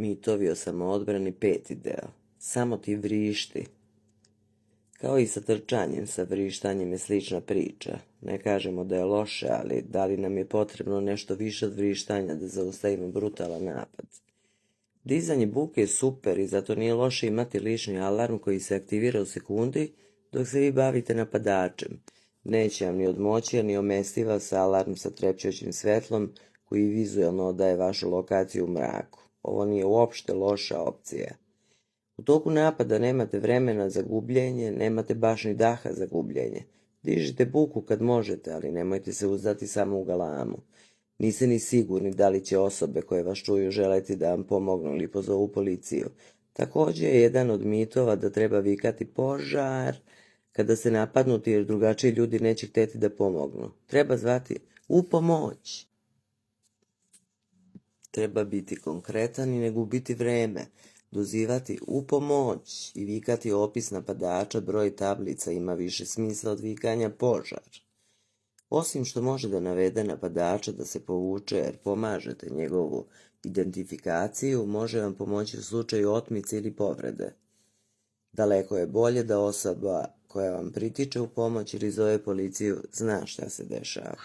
Mitovi o samoodbrani 5. deo. Samo ti vrišti. Kao i sa trčanjem, sa vrištanjem je slična priča. Ne kažemo da je loše, ali da li nam je potrebno nešto više od vrištanja da zaustavimo brutalan napad? Dizanje buke je super i zato nije loše imati lični alarm koji se aktivira u sekundi dok se vi bavite napadačem. Neće vam ni odmoći, ni omesti vas alarm sa trepćućim svetlom koji vizuelno odaje vašu lokaciju u mraku. Ovo nije uopšte loša opcija. U toku napada nemate vremena za gubljenje, nemate baš ni daha za gubljenje. Dižite buku kad možete, ali nemojte se uzdati samo u galamu. Niste ni sigurni da li će osobe koje vas čuju želeti da vam pomognu ili pozovu policiju. Također je jedan od mitova da treba vikati požar kada ste napadnuti jer drugačiji ljudi neće htjeti da pomognu. Treba zvati u pomoć. Treba biti konkretan i ne gubiti vreme. Dozivati u pomoć i vikati opis napadača, broj tablica ima više smisla od vikanja požar. Osim što može da navede napadača da se povuče jer pomažete njegovu identifikaciju, može vam pomoći u slučaju otmice ili povrede. Daleko je bolje da osoba koja vam pritiče u pomoć ili zove policiju zna šta se dešava.